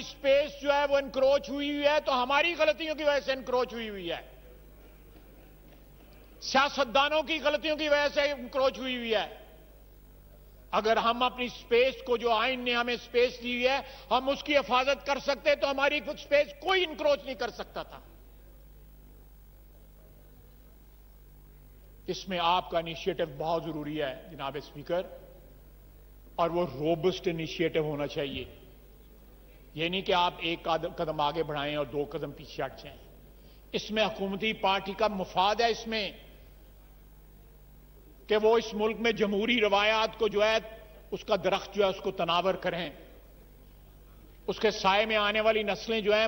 Space जो है वो इंक्रोच हुई है तो हमारी गलतियों की वजह से इंक्रोच हुई है, सियासतदानों की गलतियों की वजह से इंक्रोच हुई है। अगर हम अपनी स्पेस को, जो आइन ने हमें स्पेस दी है, हम उसकी हिफाजत कर सकते तो हमारी कुछ स्पेस कोई इंक्रोच नहीं कर सकता था। इसमें आपका इनिशिएटिव बहुत जरूरी है जनाब स्पीकर, और वो रोबस्ट इनिशिएटिव होना चाहिए। ये नहीं कि आप एक कदम आगे बढ़ाएं और 2 कदम पीछे हट जाएं। इसमें हुकूमती पार्टी का मुफाद है इसमें कि वो इस मुल्क में जमहूरी रवायात को जो है, उसका दरख्त जो है उसको तनावर करें, उसके साए में आने वाली नस्लें जो है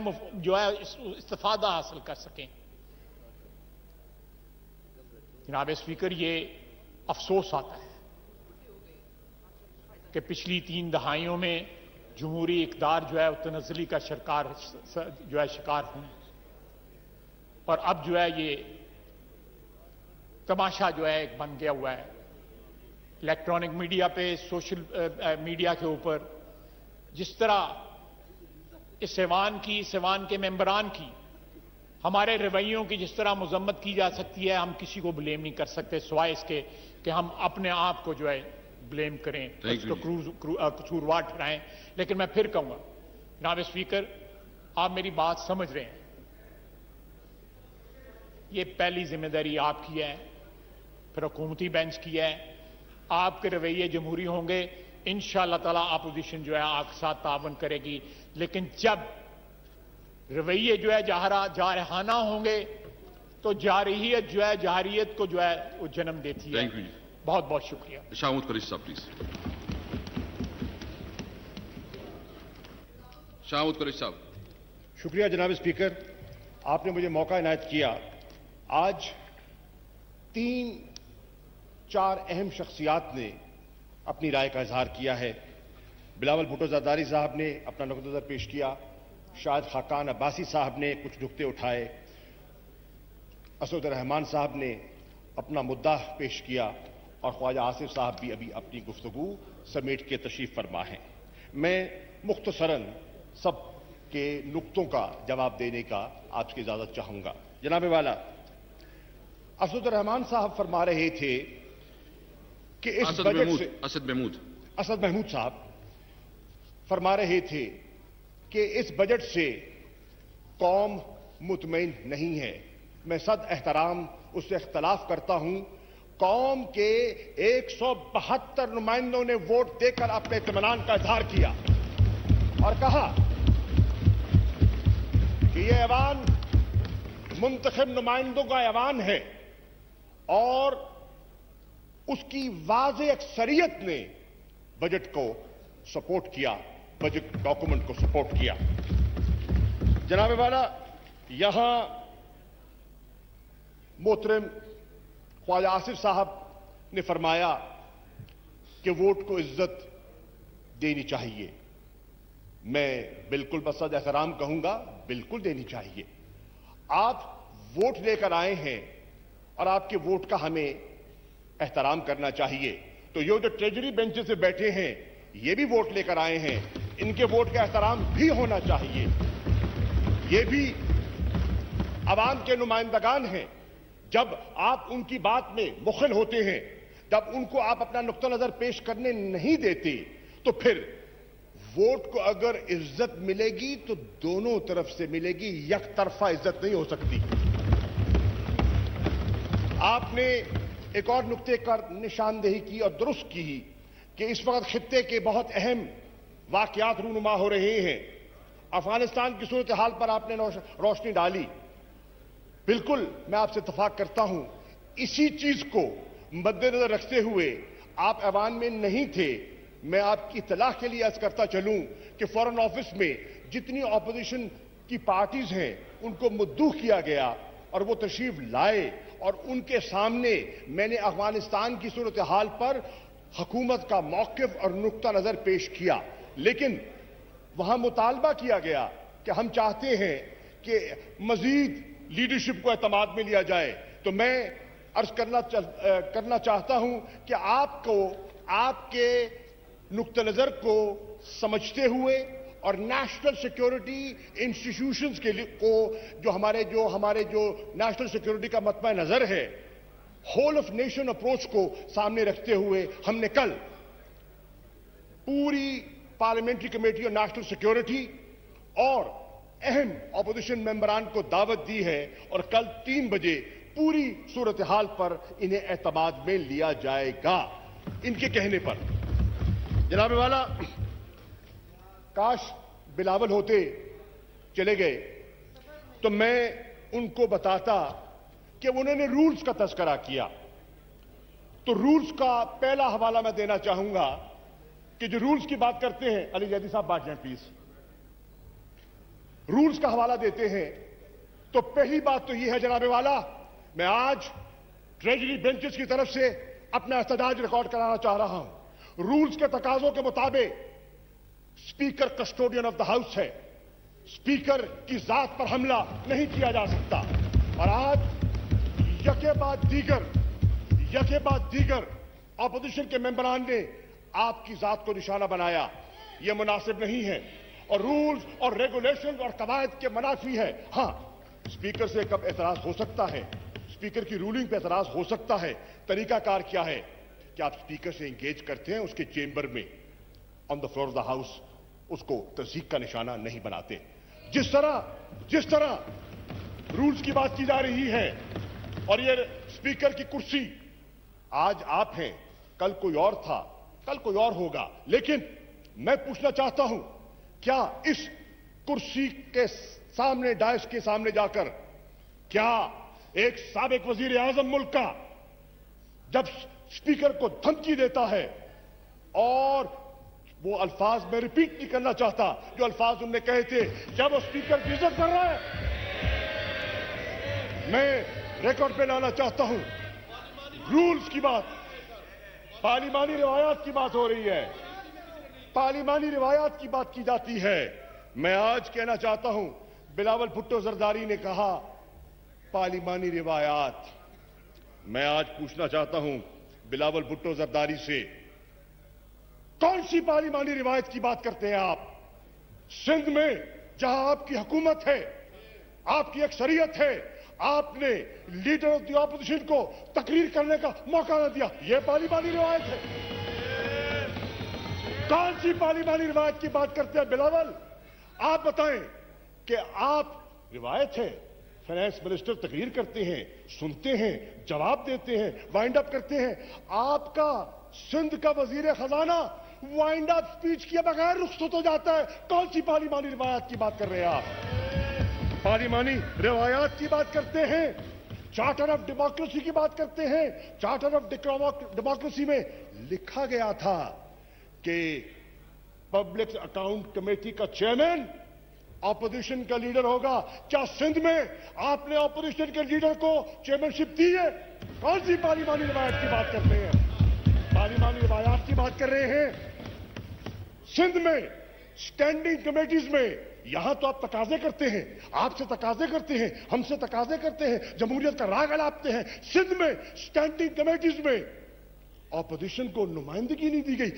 इस्तिफादा हासिल कर सकें। जनाब स्पीकर, ये अफसोस आता है कि पिछली 3 दहाइयों में जमहूरी इक़दार जो है तनज़्ज़ुली का शिकार हुए, और अब जो है ये तमाशा जो है एक बन गया हुआ है। इलेक्ट्रॉनिक मीडिया पे, सोशल मीडिया के ऊपर जिस तरह इस ऐवान के मेंबरान की, हमारे रवैयों की जिस तरह मजम्मत की जा सकती है, हम किसी को ब्लेम नहीं कर सकते सिवाय इसके कि हम अपने आप को जो है ब्लेम करें, उसको कसूरवार ठहराएं। लेकिन मैं फिर कहूंगा जनाब स्पीकर, आप मेरी बात समझ रहे हैं, ये पहली जिम्मेदारी आपकी है, फिर हुकूमती बेंच की है। आपके रवैये जमहूरी होंगे, इंशाअल्लाह ताला अपोजिशन जो है आपके साथ तावन करेगी। लेकिन जब रवैये जो है जारहाना होंगे तो जारहियत जो है, जारियत को जो है वो जन्म देती है। बहुत बहुत शुक्रिया। शाहमूद कुरैशी साहब प्लीज। शाहमूद कुरैशी साहब। शुक्रिया जनाब स्पीकर, आपने मुझे मौका इनायत किया। आज 3-4 अहम शख्सियात ने अपनी राय का इजहार किया है। बिलावल भुट्टो ज़रदारी साहब ने अपना नुक्ता नज़र पेश किया, शाहिद खाकान अब्बासी साहब ने कुछ नुक्ते उठाए, असद रहमान साहब ने अपना मुद्दा पेश किया, और ख्वाजा आसिफ साहब भी अभी अपनी गुफ्तगू समेट के तशरीफ फरमा हैं। मैं मुख्तसरन सब के नुक्तों का जवाब देने का आपकी इजाजत चाहूंगा। जनाब वाला, असद रहमान साहब फरमा रहे थे कि इस बजट से असद महमूद साहब फरमा रहे थे कि इस बजट से कौम मुतमईन नहीं है। मैं सद एहतराम उससे इख्तलाफ करता हूं। कौम के 172 नुमाइंदों ने वोट देकर अपने इत्मीनान का इजहार किया और कहा कि यह ऐवान मुंतखब नुमाइंदों का ऐवान है, और उसकी वाज़ेह अक्सरियत ने बजट को सपोर्ट किया, बजट डॉक्यूमेंट को सपोर्ट किया। जनाब वाला, यहां मोहतरम ख्वाजा आसिफ साहब ने फरमाया कि वोट को इज्जत देनी चाहिए। मैं बिल्कुल बसद एहतराम कहूंगा, बिल्कुल देनी चाहिए। आप वोट लेकर आए हैं और आपके वोट का हमें एहतराम करना चाहिए। तो ये जो ट्रेजरी बेंचेस से बैठे हैं, ये भी वोट लेकर आए हैं, इनके वोट का एहतराम भी होना चाहिए। ये भी अवाम के नुमाइंदगान हैं। जब आप उनकी बात में मुखिल होते हैं, जब उनको आप अपना नुक्ता नजर पेश करने नहीं देते, तो फिर वोट को अगर इज्जत मिलेगी तो दोनों तरफ से मिलेगी, एक तरफा इज्जत नहीं हो सकती। आपने एक और नुक्ते का निशानदेही की और दुरुस्त की कि इस वक्त खित्ते के बहुत अहम वाकयात रूनुमा हो रहे हैं। अफगानिस्तान की सूरत हाल पर आपने रोशनी डाली। बिल्कुल मैं आपसे इत्तफाक करता हूं। इसी चीज को मद्देनजर रखते हुए आप ऐवान में नहीं थे। मैं आपकी इत्तला के लिए अर्ज करता चलूं कि फॉरेन ऑफिस में जितनी ऑपोजिशन की पार्टीज हैं उनको मुद्दू किया गया और वो तशरीफ लाए, और उनके सामने मैंने अफगानिस्तान की सूरत हाल पर हुकूमत का मौक़िफ़ और नुक्ता नजर पेश किया। लेकिन वहां मुतालबा किया गया कि हम चाहते हैं कि मजीद लीडरशिप को एतमाद में लिया जाए। तो मैं अर्ज करना चाहता हूं कि आपको आपके नुक्ता नजर को समझते हुए اور نیشنل سیکیورٹی انسٹیٹیوشنز کے کو جو ہمارے جو نیشنل سیکیورٹی کا مطمع نظر ہے، ہول آف نیشن اپروچ کو سامنے رکھتے ہوئے ہم نے کل پوری پارلیمنٹری کمیٹی اور نیشنل سیکیورٹی اور اہم اپوزیشن ممبران کو دعوت دی ہے، اور کل 3 بجے پوری صورتحال پر انہیں اعتماد میں لیا جائے گا۔ ان کے کہنے پر جناب والا، کاش بلاول ہوتے چلے گئے تو میں ان کو بتاتا کہ انہوں نے رولز کا تذکرہ کیا، تو رولز کا پہلا حوالہ میں دینا چاہوں گا کہ جو رولز کی بات کرتے ہیں، علی زیدی صاحب بات جائیں پلیز، رولز کا حوالہ دیتے ہیں تو پہلی بات تو یہ ہے جناب والا، میں آج ٹریجری بینچز کی طرف سے اپنا احتجاج ریکارڈ کرانا چاہ رہا ہوں۔ رولز کے تقاضوں کے مطابق speaker custodian of the house ہے، اسپیکر کی ذات پر حملہ نہیں کیا جا سکتا، اور آج یکے بعد دیگر اپوزیشن کے ممبران نے آپ کی ذات کو نشانہ بنایا، یہ مناسب نہیں ہے، اور رولز اور ریگولیشن اور قواعد کے منافی ہے۔ ہاں، اسپیکر سے کب اعتراض ہو سکتا ہے، اسپیکر کی رولنگ پہ اعتراض ہو سکتا ہے، طریقہ کار کیا ہے کہ آپ اسپیکر سے انگیج کرتے ہیں، اس کے چیمبر میں on the floor of the house اس کو تصدیق کا نشانہ نہیں بناتے۔ جس طرح رولز کی بات کی جا رہی ہے، اور یہ اسپیکر کی کرسی آج آپ ہیں، کل کوئی اور تھا، کل کوئی اور ہوگا، لیکن میں پوچھنا چاہتا ہوں، کیا اس کرسی کے سامنے، ڈائس کے سامنے جا کر کیا ایک سابق وزیر اعظم ملک کا جب اسپیکر کو دھمکی دیتا ہے، اور وہ الفاظ میں ریپیٹ نہیں کرنا چاہتا جو الفاظ انہوں نے کہے تھے جب وہ اسپیکر کی عزت کر رہا ہے، میں ریکارڈ پہ لانا چاہتا ہوں، رولز کی بات، پارلیمانی روایات کی بات ہو رہی ہے، پارلیمانی روایات کی بات کی جاتی ہے۔ میں آج کہنا چاہتا ہوں، بلاول بھٹو زرداری نے کہا پارلیمانی روایات، میں آج پوچھنا چاہتا ہوں بلاول بھٹو زرداری سے، کون سی پارلیمانی روایت کی بات کرتے ہیں آپ؟ سندھ میں جہاں آپ کی حکومت ہے، آپ کی اکثریت ہے، آپ نے لیڈر آف دی اپوزیشن کو تقریر کرنے کا موقع نہ دیا، یہ پارلیمانی روایت ہے؟ کون سی پارلیمانی روایت کی بات کرتے ہیں بلاول؟ آپ بتائیں کہ آپ، روایت ہے فائنانس منسٹر تقریر کرتے ہیں، سنتے ہیں، جواب دیتے ہیں، وائنڈ اپ کرتے ہیں، آپ کا سندھ کا وزیر خزانہ وائنڈ اپ سپیچ کیے بغیر رخصت ہو جاتا ہے، کون سی پارلیمانی روایت کی بات کر رہے ہیں آپ؟ پارلیمانی روایات کی بات کرتے ہیں، چارٹر آف ڈیموکریسی کی بات کرتے ہیں، چارٹر آف ڈیموکریسی میں لکھا گیا تھا کہ پبلک اکاؤنٹ کمیٹی کا چیئرمین اپوزیشن کا لیڈر ہوگا۔ کیا سندھ میں آپ نے اپوزیشن کے لیڈر کو چیئرمین شپ دی ہے؟ کون سی پارلیمانی روایت کی بات کرتے ہیں؟ پارلیمانی روایات کی بات کر رہے ہیں۔ سندھ میں اسٹینڈنگ کمیٹیز میں یہاں تو آپ تقاضے کرتے ہیں، آپ سے تقاضے کرتے ہیں، ہم سے تقاضے کرتے ہیں، جمہوریت کا راگ الاپتے ہیں، سندھ میں اسٹینڈنگ کمیٹیز میں اپوزیشن کو نمائندگی نہیں دی گئی۔